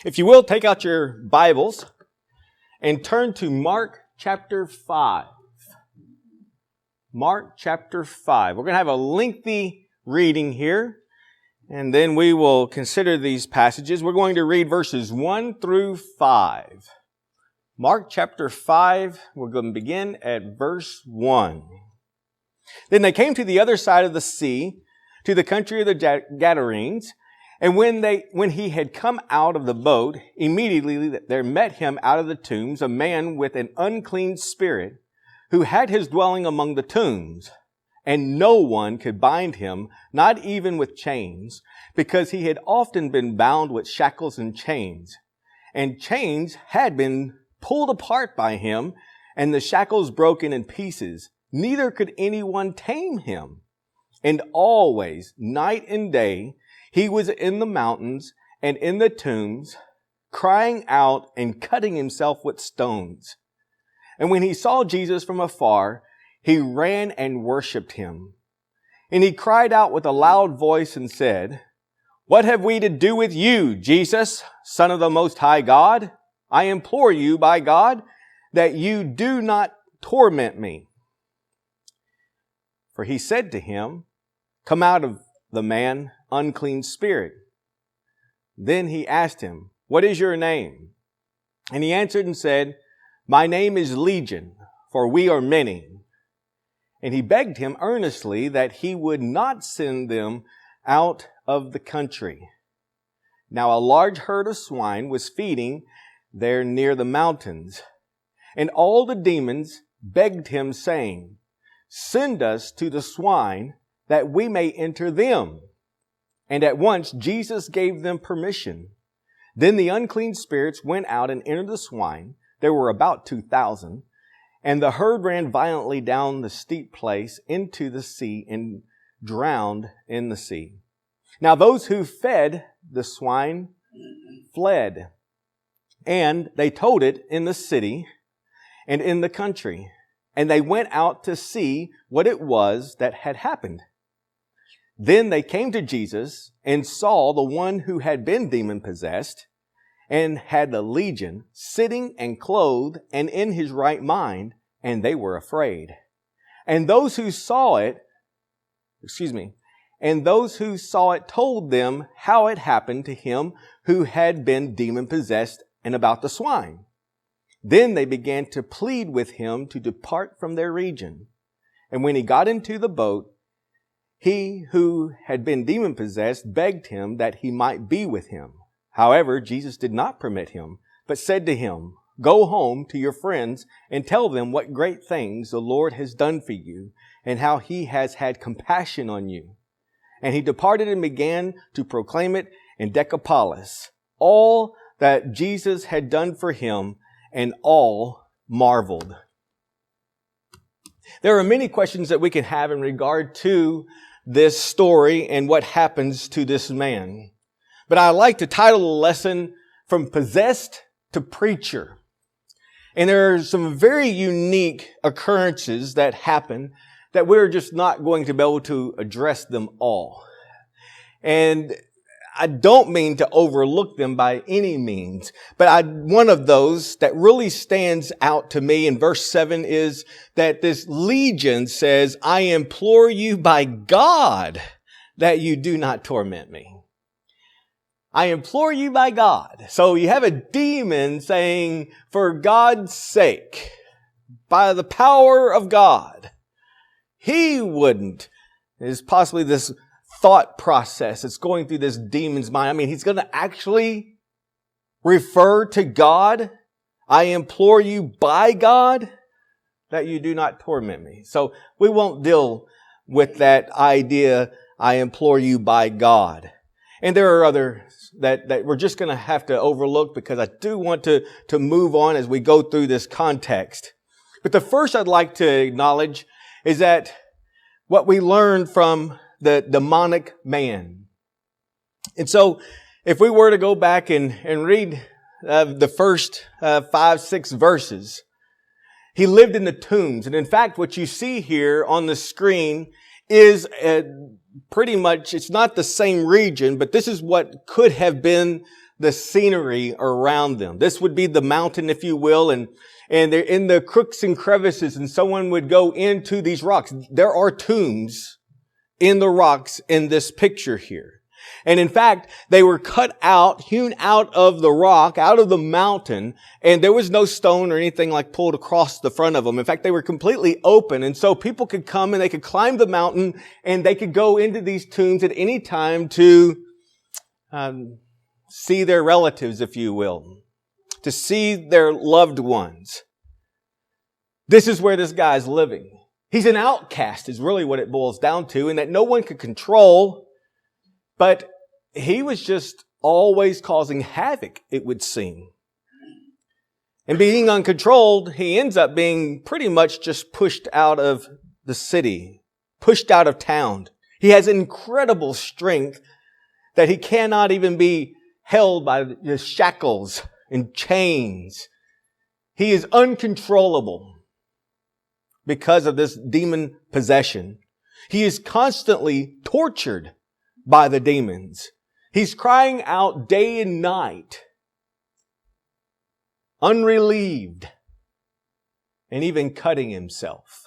If you will, take out your Bibles and turn to Mark chapter 5. Mark chapter 5. We're going to have a lengthy reading here, and then we will consider these passages. We're going to read verses 1 through 5. Mark chapter 5, we're going to begin at verse 1. Then they came to the other side of the sea, to the country of the Gadarenes. And when he had come out of the boat, immediately there met him out of the tombs a man with an unclean spirit, who had his dwelling among the tombs. And no one could bind him, not even with chains, because he had often been bound with shackles and chains. And chains had been pulled apart by him, and the shackles broken in pieces. Neither could anyone tame him. And always, night and day, he was in the mountains and in the tombs, crying out and cutting himself with stones. And when he saw Jesus from afar, he ran and worshipped him. And he cried out with a loud voice and said, "What have we to do with you, Jesus, Son of the Most High God? I implore you by God that you do not torment me." For he said to him, "Come out of the man, unclean spirit." Then he asked him, "What is your name?" And he answered and said, "My name is Legion, for we are many." And he begged him earnestly that he would not send them out of the country. Now a large herd of swine was feeding there near the mountains. And all the demons begged him, saying, "Send us to the swine, that we may enter them." And at once Jesus gave them permission. Then the unclean spirits went out and entered the swine. There were about 2,000. And the herd ran violently down the steep place into the sea and drowned in the sea. Now those who fed the swine fled, and they told it in the city and in the country. And they went out to see what it was that had happened. Then they came to Jesus and saw the one who had been demon-possessed and had the legion sitting and clothed and in his right mind, and they were afraid. And those who saw it told them how it happened to him who had been demon-possessed and about the swine. Then they began to plead with him to depart from their region. And when he got into the boat, he who had been demon-possessed begged him that he might be with him. However, Jesus did not permit him, but said to him, "Go home to your friends and tell them what great things the Lord has done for you and how he has had compassion on you." And he departed and began to proclaim it in Decapolis, all that Jesus had done for him, and all marveled. There are many questions that we can have in regard to this story and what happens to this man. But I like to title the lesson "From Possessed to Preacher." And there are some very unique occurrences that happen that we're just not going to be able to address them all. And I don't mean to overlook them by any means, but one of those that really stands out to me in verse 7 is that this legion says, "I implore you by God that you do not torment me." I implore you by God. So you have a demon saying, for God's sake, by the power of God, he wouldn't. There's possibly this thought process that's going through this demon's mind. I mean, he's going to actually refer to God. "I implore you by God that you do not torment me." So we won't deal with that idea, "I implore you by God." And there are others that we're just going to have to overlook because I do want to move on as we go through this context. But the first I'd like to acknowledge is that what we learned from the demonic man. And so if we were to go back and read the first 5-6 verses, he lived in the tombs. And in fact, what you see here on the screen is pretty much, it's not the same region, but this is what could have been the scenery around them. This would be the mountain, if you will, and they're in the crooks and crevices, and someone would go into these rocks. There are tombs in the rocks in this picture here. And in fact, they were cut out, hewn out of the rock, out of the mountain, and there was no stone or anything like pulled across the front of them. In fact, they were completely open, and so people could come and they could climb the mountain, and they could go into these tombs at any time to see their relatives, if you will, to see their loved ones. This is where this guy's living. He's an outcast is really what it boils down to, and that no one could control. But he was just always causing havoc, it would seem. And being uncontrolled, he ends up being pretty much just pushed out of the city, pushed out of town. He has incredible strength that he cannot even be held by the shackles and chains. He is uncontrollable because of this demon possession. He is constantly tortured by the demons. He's crying out day and night, unrelieved, and even cutting himself.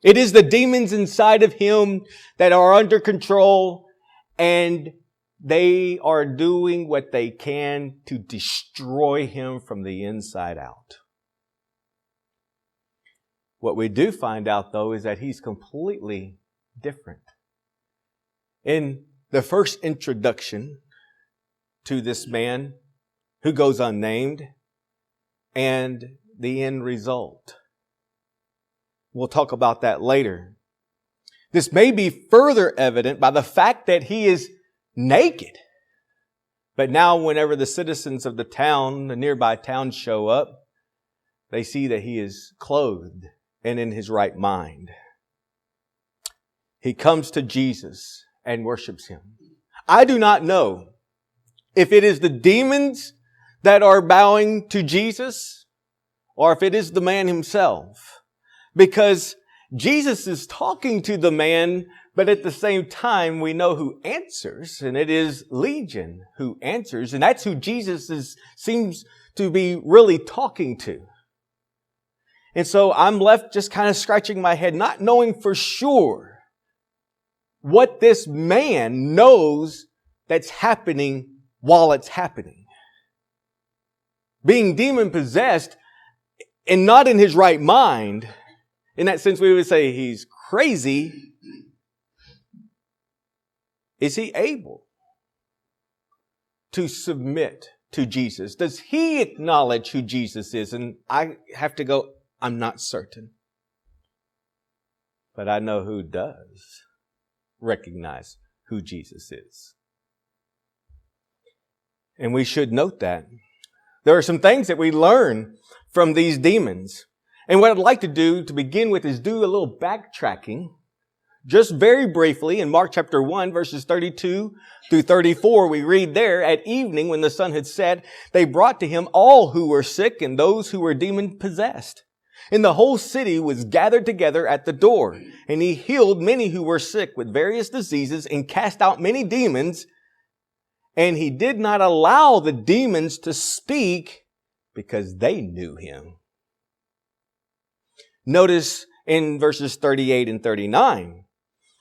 It is the demons inside of him that are under control, and they are doing what they can to destroy him from the inside out. What we do find out, though, is that he's completely different. In the first introduction to this man who goes unnamed and the end result. We'll talk about that later. This may be further evident by the fact that he is naked. But now whenever the citizens of the town, the nearby town show up, they see that he is clothed and in his right mind. He comes to Jesus and worships him. I do not know if it is the demons that are bowing to Jesus or if it is the man himself. Because Jesus is talking to the man, but at the same time we know who answers, and it is Legion who answers, and that's who Jesus seems to be really talking to. And so I'm left just kind of scratching my head, not knowing for sure what this man knows that's happening while it's happening. Being demon-possessed and not in his right mind, in that sense we would say he's crazy. Is he able to submit to Jesus? Does he acknowledge who Jesus is? And I have to go, I'm not certain. But I know who does recognize who Jesus is. And we should note that. There are some things that we learn from these demons. And what I'd like to do to begin with is do a little backtracking. Just very briefly, in Mark chapter 1, verses 32 through 34, we read there, at evening when the sun had set, they brought to him all who were sick and those who were demon-possessed. And the whole city was gathered together at the door. And he healed many who were sick with various diseases and cast out many demons. And he did not allow the demons to speak because they knew him. Notice in verses 38 and 39.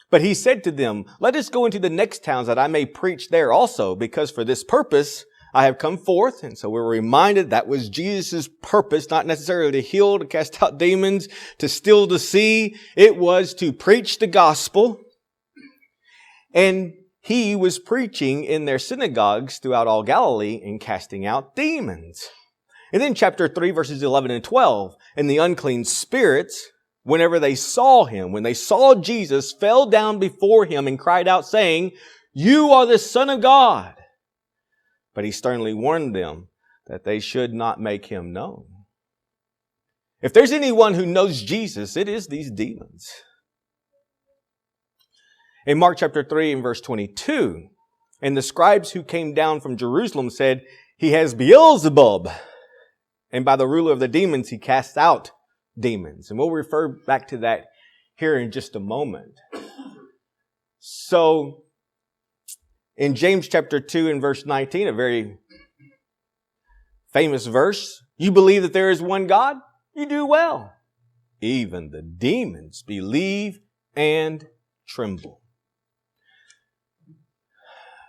But he said to them, let us go into the next towns that I may preach there also, because for this purpose I have come forth. And so we're reminded that was Jesus' purpose, not necessarily to heal, to cast out demons, to still the sea. It was to preach the gospel. And he was preaching in their synagogues throughout all Galilee and casting out demons. And then chapter 3, verses 11 and 12, and the unclean spirits, whenever they saw him, when they saw Jesus, fell down before him and cried out, saying, you are the Son of God. But he sternly warned them that they should not make him known. If there's anyone who knows Jesus, it is these demons. In Mark chapter 3 and verse 22, and the scribes who came down from Jerusalem said, he has Beelzebub, and by the ruler of the demons he casts out demons. And we'll refer back to that here in just a moment. So, in James chapter 2 and verse 19, a very famous verse. You believe that there is one God? You do well. Even the demons believe and tremble.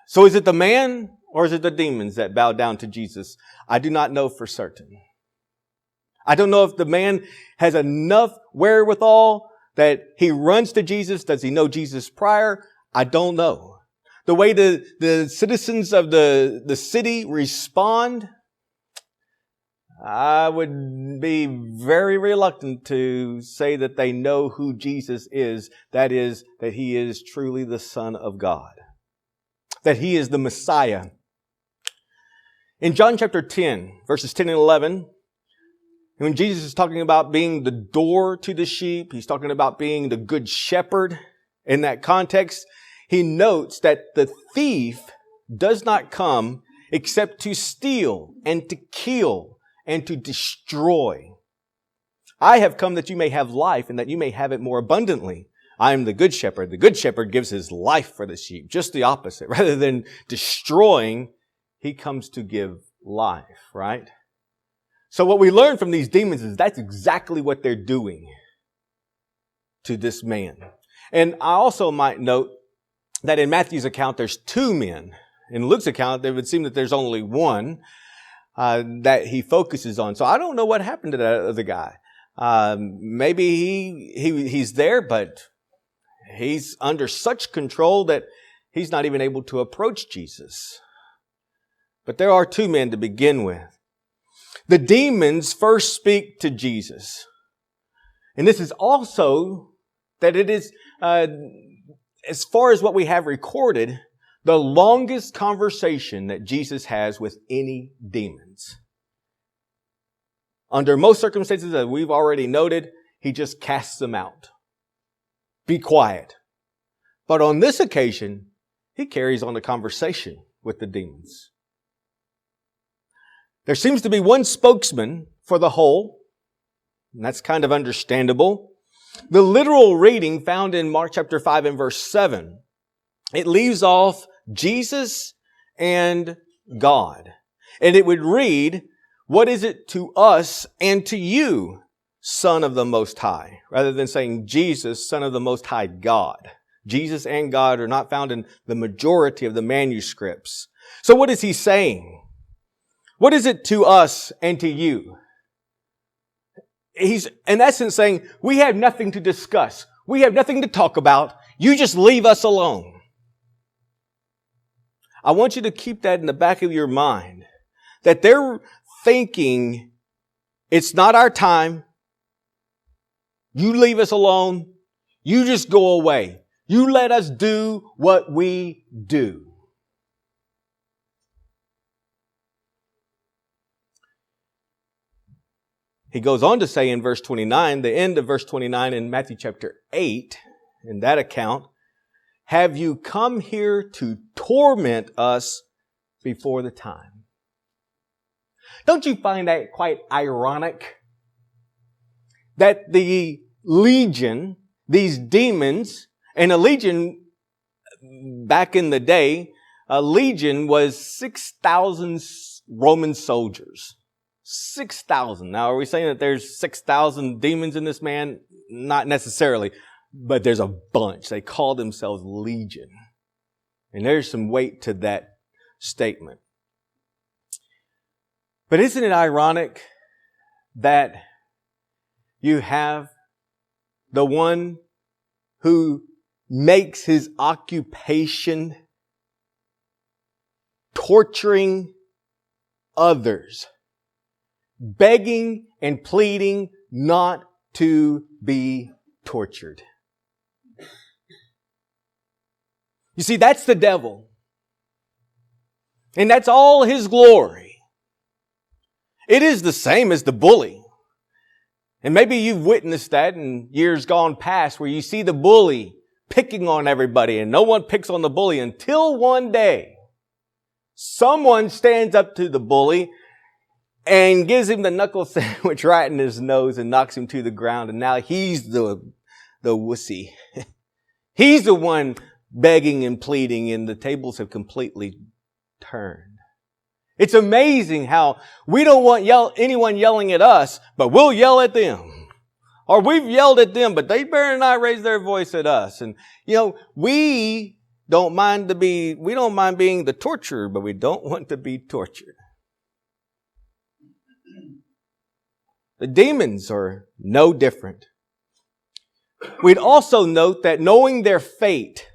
So is it the man or is it the demons that bow down to Jesus? I do not know for certain. I don't know if the man has enough wherewithal that he runs to Jesus. Does he know Jesus prior? I don't know. The way the citizens of the city respond, I would be very reluctant to say that they know who Jesus is. That is, that he is truly the Son of God. That he is the Messiah. In John chapter 10, verses 10 and 11, when Jesus is talking about being the door to the sheep, he's talking about being the good shepherd. In that context, he notes that the thief does not come except to steal and to kill and to destroy. I have come that you may have life and that you may have it more abundantly. I am the good shepherd. The good shepherd gives his life for the sheep. Just the opposite. Rather than destroying, he comes to give life, right? So what we learn from these demons is that's exactly what they're doing to this man. And I also might note that in Matthew's account, there's two men. In Luke's account, it would seem that there's only one that he focuses on. So I don't know what happened to that other guy. Maybe he's there, but he's under such control that he's not even able to approach Jesus. But there are two men to begin with. The demons first speak to Jesus. And this is also that it is, as far as what we have recorded, the longest conversation that Jesus has with any demons. Under most circumstances, as we've already noted, he just casts them out. Be quiet. But on this occasion, he carries on a conversation with the demons. There seems to be one spokesman for the whole, and that's kind of understandable. The literal reading found in Mark chapter 5 and verse 7, it leaves off Jesus and God. And it would read, what is it to us and to you, Son of the Most High? Rather than saying Jesus, Son of the Most High God. Jesus and God are not found in the majority of the manuscripts. So what is he saying? What is it to us and to you? He's in essence saying, we have nothing to discuss. We have nothing to talk about. You just leave us alone. I want you to keep that in the back of your mind. That they're thinking, it's not our time. You leave us alone. You just go away. You let us do what we do. He goes on to say in verse 29, the end of verse 29 in Matthew chapter 8, in that account, have you come here to torment us before the time? Don't you find that quite ironic? That the legion, these demons, and a legion back in the day, a legion was 6,000 Roman soldiers. 6,000. Now, are we saying that there's 6,000 demons in this man? Not necessarily, but there's a bunch. They call themselves legion. And there's some weight to that statement. But isn't it ironic that you have the one who makes his occupation torturing others, begging and pleading not to be tortured? You see, that's the devil. And that's all his glory. It is the same as the bully. And maybe you've witnessed that in years gone past where you see the bully picking on everybody and no one picks on the bully until one day someone stands up to the bully and gives him the knuckle sandwich right in his nose and knocks him to the ground. And now he's the wussy. He's the one begging and pleading, and the tables have completely turned. It's amazing how we don't want anyone yelling at us, but we'll yell at them. Or we've yelled at them, but they better not raise their voice at us. And, we don't mind being the torturer, but we don't want to be tortured. The demons are no different. We'd also note that knowing their fate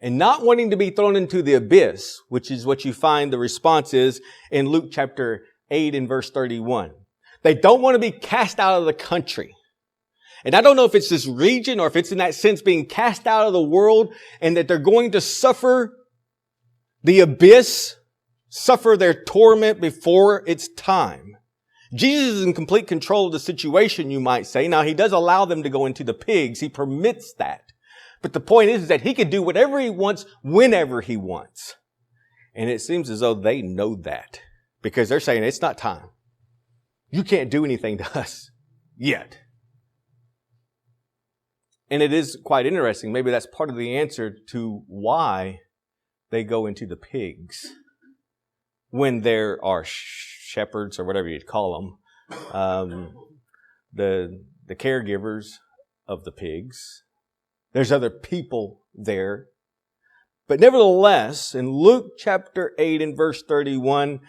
and not wanting to be thrown into the abyss, which is what you find the response is in Luke chapter 8 and verse 31. They don't want to be cast out of the country. And I don't know if it's this region or if it's in that sense being cast out of the world and that they're going to suffer the abyss, suffer their torment before it's time. Jesus is in complete control of the situation, you might say. Now, he does allow them to go into the pigs. He permits that. But the point is that he can do whatever he wants, whenever he wants. And it seems as though they know that because they're saying it's not time. You can't do anything to us yet. And it is quite interesting. Maybe that's part of the answer to why they go into the pigs when there are shepherds or whatever you'd call them, the caregivers of the pigs. There's other people there. But nevertheless, in Luke chapter 8 and verse 31,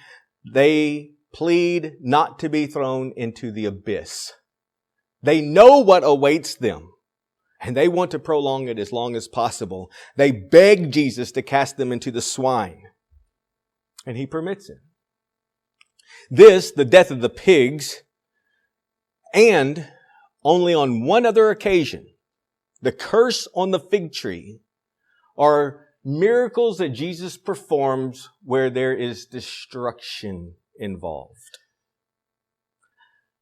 they plead not to be thrown into the abyss. They know what awaits them, and they want to prolong it as long as possible. They beg Jesus to cast them into the swine, and he permits it. This, the death of the pigs, and only on one other occasion, the curse on the fig tree, are miracles that Jesus performs where there is destruction involved.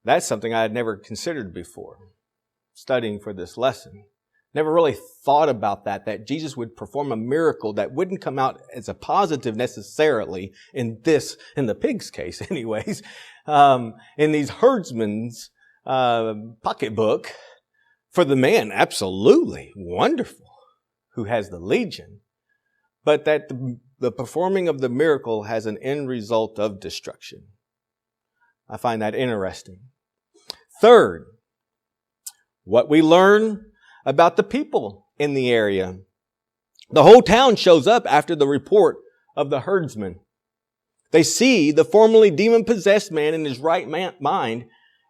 That's something I had never considered before, studying for this lesson. Never really thought about that Jesus would perform a miracle that wouldn't come out as a positive necessarily in the pig's case anyways, in these herdsmen's pocketbook. For the man, absolutely wonderful, who has the legion. But that the performing of the miracle has an end result of destruction. I find that interesting. Third, what we learn about the people in the area. The whole town shows up after the report of the herdsman. They see the formerly demon-possessed man in his right mind,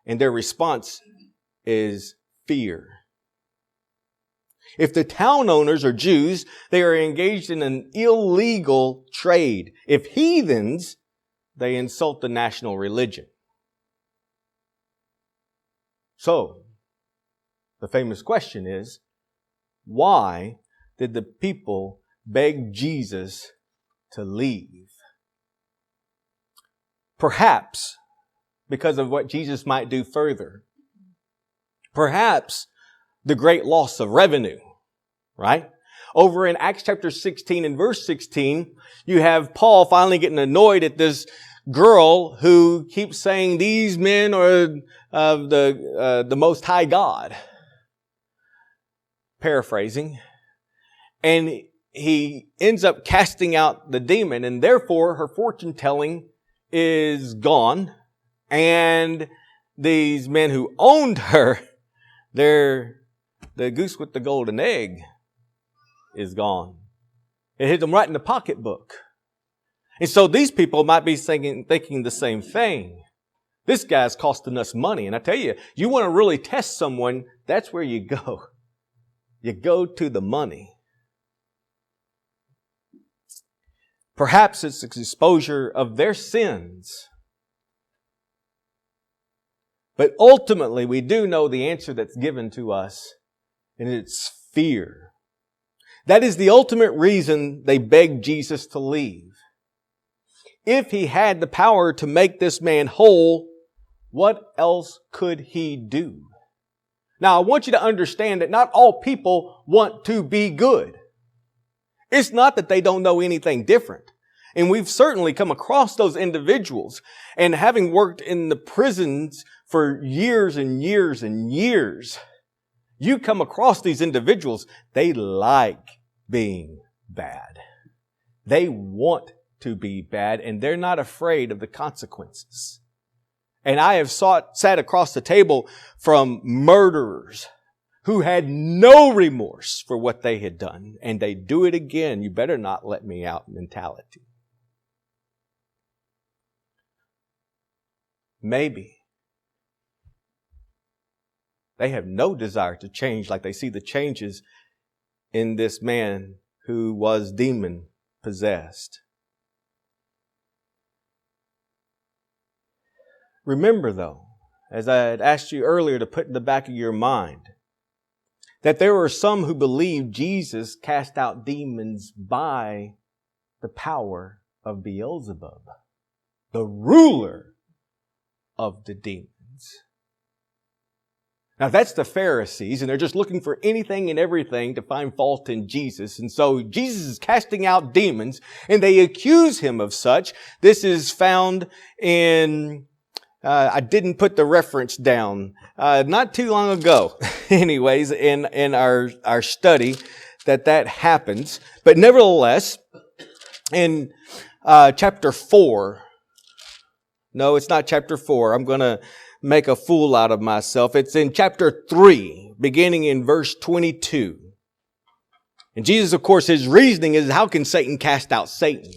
and their response is fear. If the town owners are Jews, they are engaged in an illegal trade. If heathens, they insult the national religion. So, the famous question is, why did the people beg Jesus to leave? Perhaps because of what Jesus might do further. Perhaps the great loss of revenue, right? Over in Acts chapter 16 and verse 16, you have Paul finally getting annoyed at this girl who keeps saying these men are of the Most High God. Paraphrasing. And he ends up casting out the demon, and therefore her fortune telling is gone. And these men who owned her, the goose with the golden egg is gone. It hit them right in the pocketbook. And so these people might be thinking the same thing. This guy's costing us money. And I tell you, you want to really test someone, that's where you go. You go to the money. Perhaps it's the exposure of their sins. But ultimately, we do know the answer that's given to us, and it's fear. That is the ultimate reason they begged Jesus to leave. If he had the power to make this man whole, what else could he do? Now, I want you to understand that not all people want to be good. It's not that they don't know anything different. And we've certainly come across those individuals. And having worked in the prisons for years and years and years, you come across these individuals, they like being bad. They want to be bad, and they're not afraid of the consequences. And I have sat across the table from murderers who had no remorse for what they had done, and they do it again. You better not let me out mentality. Maybe they have no desire to change like they see the changes in this man who was demon possessed. Remember though, as I had asked you earlier to put in the back of your mind, that there were some who believed Jesus cast out demons by the power of Beelzebub, the ruler of the demons. Now that's the Pharisees, and they're just looking for anything and everything to find fault in Jesus. And so Jesus is casting out demons, and they accuse him of such. This is found in, I didn't put the reference down, not too long ago, anyways, in our study that happens. But nevertheless, in chapter 4, no, it's not chapter 4. I'm going to make a fool out of myself. It's in chapter 3, beginning in verse 22. And Jesus, of course, his reasoning is, how can Satan cast out Satan?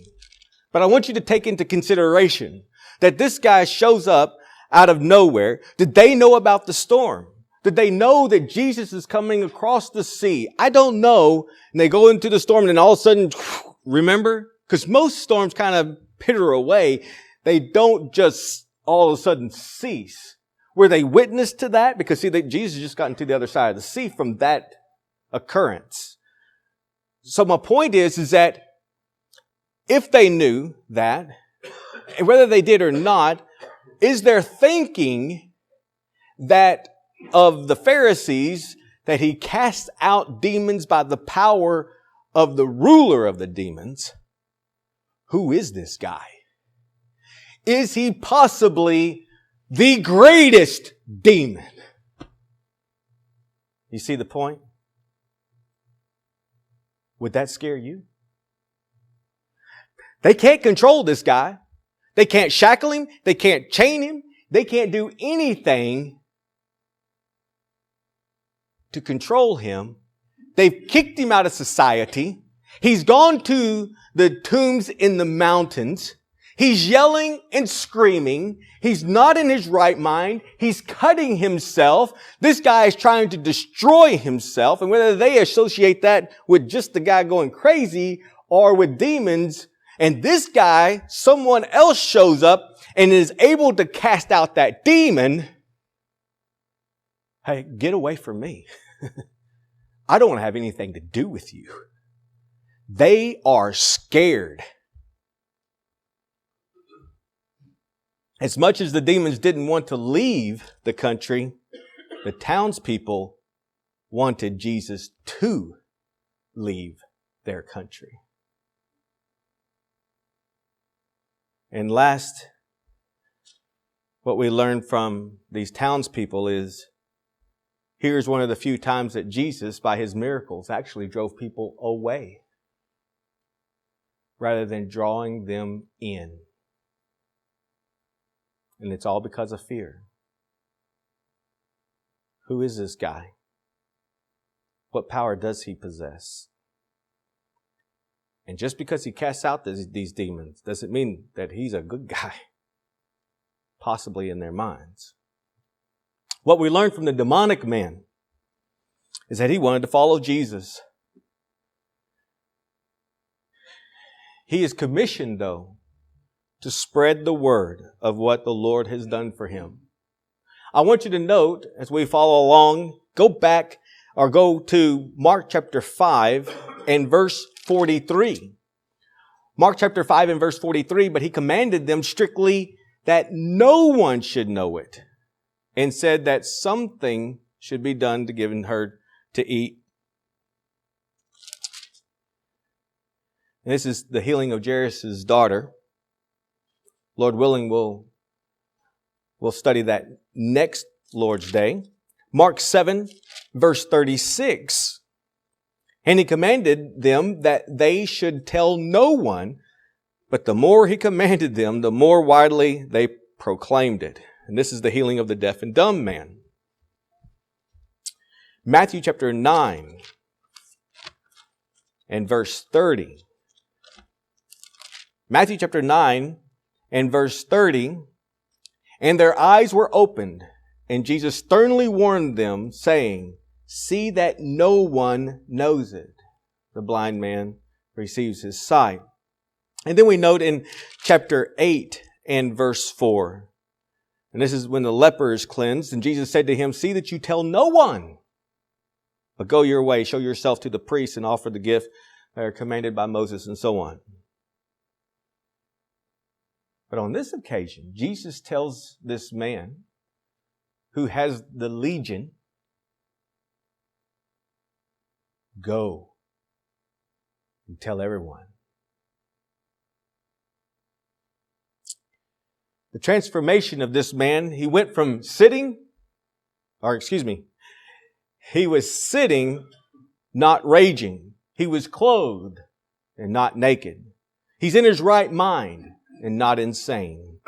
But I want you to take into consideration that this guy shows up out of nowhere. Did they know about the storm? Did they know that Jesus is coming across the sea? I don't know. And they go into the storm and then all of a sudden, remember? Because most storms kind of pitter away. They don't just all of a sudden cease. Were they witness to that? Because see, Jesus just got into the other side of the sea from that occurrence. So my point is that if they knew that, and whether they did or not, is their thinking that of the Pharisees that he cast out demons by the power of the ruler of the demons? Who is this guy? Is he possibly the greatest demon? You see the point? Would that scare you? They can't control this guy. They can't shackle him. They can't chain him. They can't do anything to control him. They've kicked him out of society. He's gone to the tombs in the mountains. He's yelling and screaming. He's not in his right mind. He's cutting himself. This guy is trying to destroy himself. And whether they associate that with just the guy going crazy or with demons, and this guy, someone else shows up and is able to cast out that demon, hey, get away from me. I don't want to have anything to do with you. They are scared. As much as the demons didn't want to leave the country, the townspeople wanted Jesus to leave their country. And last, what we learn from these townspeople is, here's one of the few times that Jesus, by his miracles, actually drove people away rather than drawing them in. And it's all because of fear. Who is this guy? What power does he possess? And just because he casts out these demons doesn't mean that he's a good guy, possibly in their minds. What we learn from the demonic man is that he wanted to follow Jesus. He is commissioned, though, to spread the word of what the Lord has done for him. I want you to note, as we follow along, go back or go to Mark chapter 5 and verse 43. Mark chapter 5 and verse 43, but he commanded them strictly that no one should know it, and said that something should be done to give her to eat. And this is the healing of Jairus' daughter. Lord willing, we'll study that next Lord's Day. Mark 7, verse 36. And he commanded them that they should tell no one, but the more he commanded them, the more widely they proclaimed it. And this is the healing of the deaf and dumb man. Matthew chapter 9 and verse 30. Matthew chapter 9 and verse 30. And their eyes were opened, and Jesus sternly warned them, saying, see that no one knows it. The blind man receives his sight. And then we note in chapter 8 and verse 4. And this is when the leper is cleansed. And Jesus said to him, see that you tell no one, but go your way, show yourself to the priest and offer the gift that are commanded by Moses, and so on. But on this occasion, Jesus tells this man who has the legion, go and tell everyone. The transformation of this man, he went from he was sitting, not raging. He was clothed and not naked. He's in his right mind and not insane.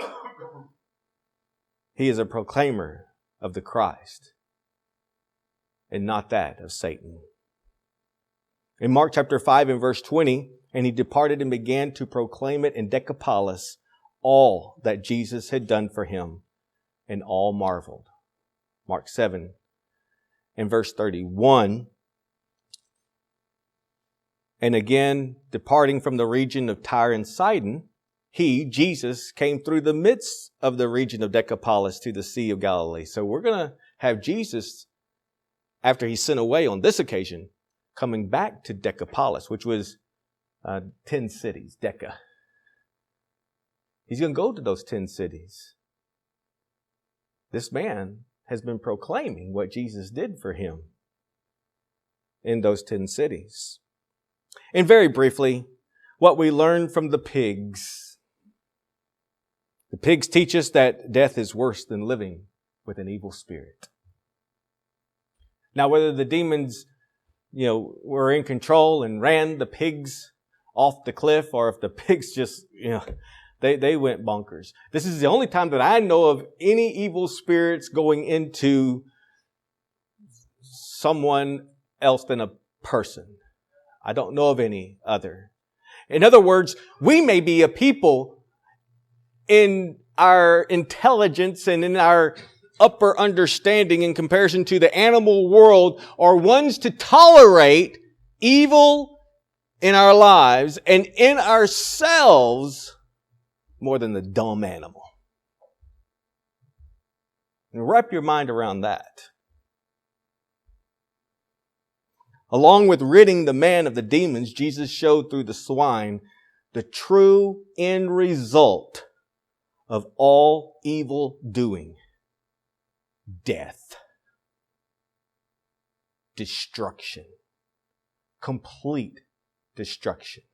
He is a proclaimer of the Christ and not that of Satan. In Mark chapter 5 and verse 20, and he departed and began to proclaim it in Decapolis, all that Jesus had done for him, and all marveled. Mark 7 and verse 31. And again, departing from the region of Tyre and Sidon, he, Jesus, came through the midst of the region of Decapolis to the Sea of Galilee. So we're going to have Jesus, after he's sent away on this occasion, coming back to Decapolis, which was 10 cities, Deca. He's going to go to those 10 cities. This man has been proclaiming what Jesus did for him in those 10 cities. And very briefly, what we learn from the pigs. The pigs teach us that death is worse than living with an evil spirit. Now, whether the demons, were in control and ran the pigs off the cliff, or if the pigs just, they went bonkers. This is the only time that I know of any evil spirits going into someone else than a person. I don't know of any other. In other words, we may be a people in our intelligence and in our upper understanding in comparison to the animal world are ones to tolerate evil in our lives and in ourselves more than the dumb animal. And wrap your mind around that. Along with ridding the man of the demons, Jesus showed through the swine the true end result of all evil doing. Death. Destruction. Complete destruction.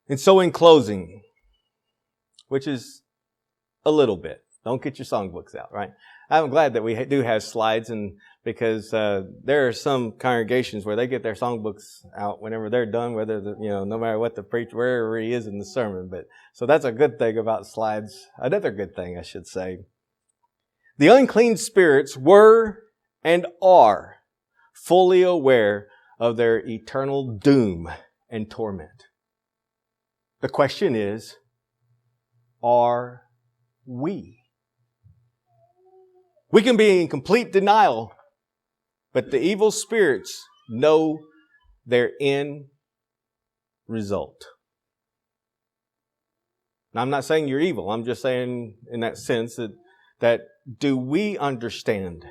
And so in closing, which is a little bit, don't get your songbooks out, right? I'm glad that we do have slides, and because there are some congregations where they get their songbooks out whenever they're done, whether no matter what the preacher, wherever he is in the sermon. But so that's a good thing about slides. Another good thing, I should say. The unclean spirits were and are fully aware of their eternal doom and torment. The question is, are we? We can be in complete denial, but the evil spirits know their end result. Now, I'm not saying you're evil. I'm just saying in that sense that do we understand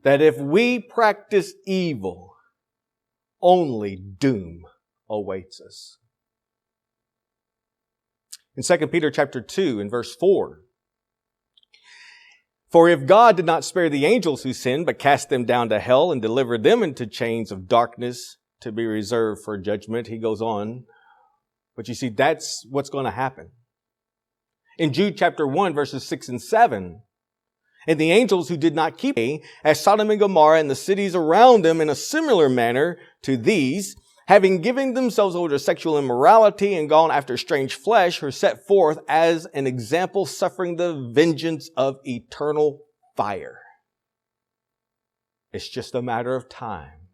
that if we practice evil, only doom awaits us? In 2 Peter chapter 2 and verse 4, for if God did not spare the angels who sinned, but cast them down to hell and delivered them into chains of darkness to be reserved for judgment, he goes on. But you see, that's what's going to happen. In Jude chapter 1, verses 6 and 7, And the angels who did not keep me, as Sodom and Gomorrah and the cities around them in a similar manner to these, having given themselves over to sexual immorality and gone after strange flesh, were set forth as an example, suffering the vengeance of eternal fire. It's just a matter of time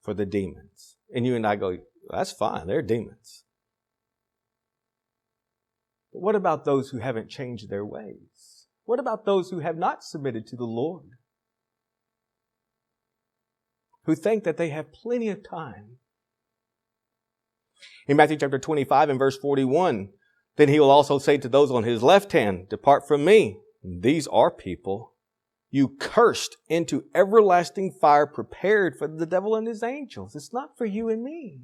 for the demons. And you and I go, that's fine, they're demons. But what about those who haven't changed their ways? What about those who have not submitted to the Lord? Who think that they have plenty of time? In Matthew chapter 25 and verse 41, then he will also say to those on his left hand, depart from me. These are people you cursed into everlasting fire prepared for the devil and his angels. It's not for you and me.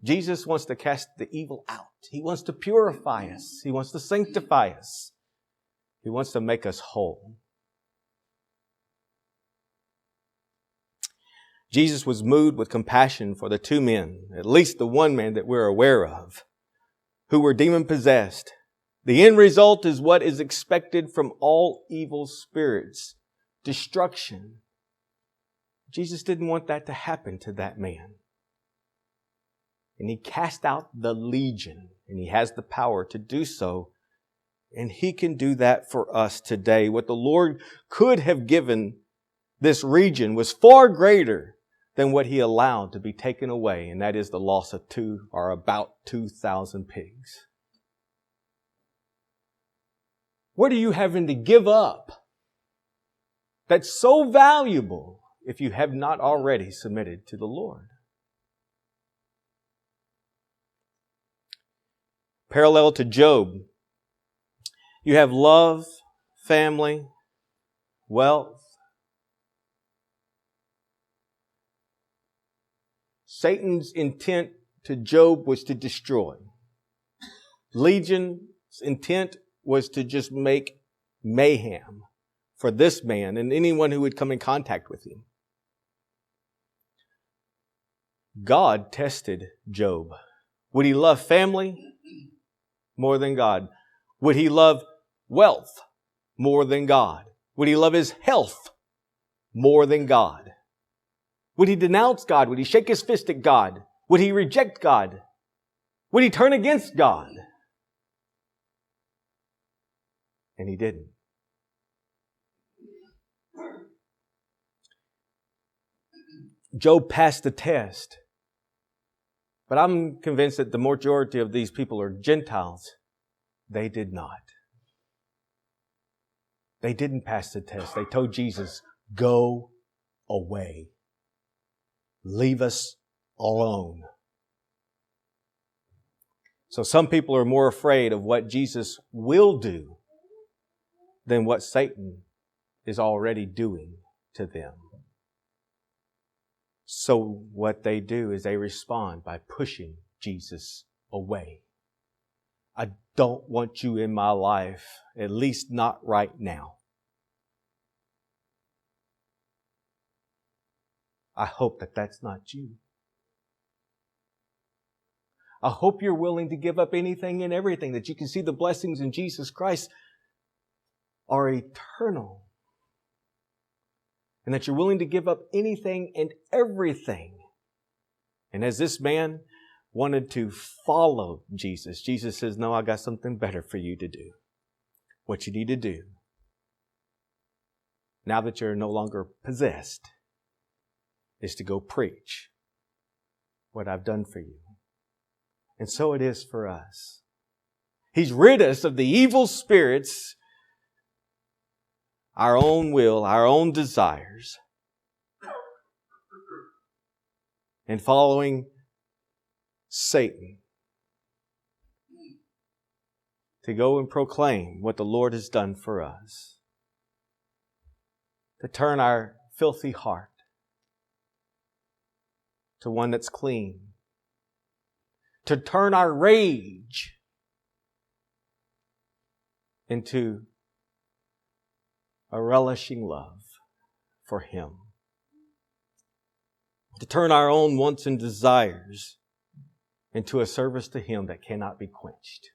Jesus wants to cast the evil out. He wants to purify us. He wants to sanctify us. He wants to make us whole. Jesus was moved with compassion for the two men, at least the one man that we're aware of, who were demon-possessed. The end result is what is expected from all evil spirits, destruction. Jesus didn't want that to happen to that man. And he cast out the legion, and he has the power to do so. And he can do that for us today. What the Lord could have given this region was far greater than what he allowed to be taken away. And that is the loss of about 2,000 pigs. What are you having to give up that's so valuable if you have not already submitted to the Lord? Parallel to Job, you have love, family, wealth. Satan's intent to Job was to destroy. Legion's intent was to just make mayhem for this man and anyone who would come in contact with him. God tested Job. Would he love family more than God? Would he love wealth more than God? Would he love his health more than God? Would he denounce God? Would he shake his fist at God? Would he reject God? Would he turn against God? And he didn't. Job passed the test. But I'm convinced that the majority of these people are Gentiles. They did not. They didn't pass the test. They told Jesus, go away. Leave us alone. So some people are more afraid of what Jesus will do than what Satan is already doing to them. So what they do is they respond by pushing Jesus away. I don't want you in my life, at least not right now. I hope that that's not you. I hope you're willing to give up anything and everything, that you can see the blessings in Jesus Christ are eternal. And that you're willing to give up anything and everything. And as this man wanted to follow Jesus, Jesus says, no, I got something better for you to do. What you need to do, now that you're no longer possessed, is to go preach what I've done for you. And so it is for us. He's rid us of the evil spirits, our own will, our own desires, and following Satan to go and proclaim what the Lord has done for us, to turn our filthy heart to one that's clean, to turn our rage into a relishing love for Him. To turn our own wants and desires into a service to Him that cannot be quenched.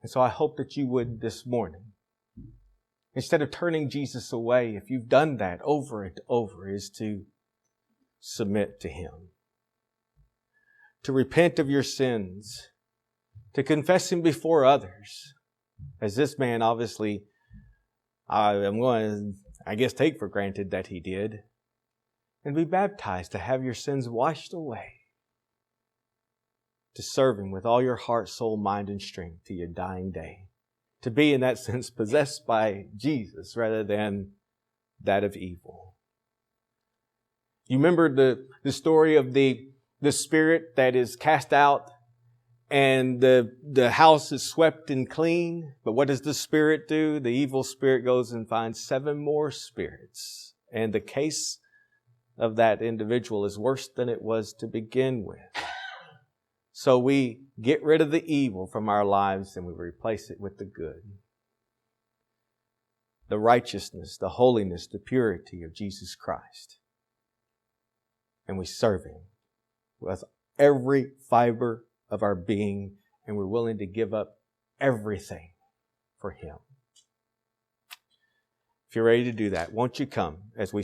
And so I hope that you would this morning. Instead of turning Jesus away, if you've done that over and over, is to submit to Him. To repent of your sins. To confess Him before others. As this man obviously, I'm going to, take for granted that he did. And be baptized to have your sins washed away. To serve Him with all your heart, soul, mind, and strength to your dying day. To be, in that sense, possessed by Jesus rather than that of evil. You remember the story of the spirit that is cast out and the house is swept and clean. But what does the spirit do? The evil spirit goes and finds 7 more spirits. And the case of that individual is worse than it was to begin with. So we get rid of the evil from our lives and we replace it with the good. The righteousness, the holiness, the purity of Jesus Christ. And we serve Him with every fiber of our being, and we're willing to give up everything for Him. If you're ready to do that, won't you come as we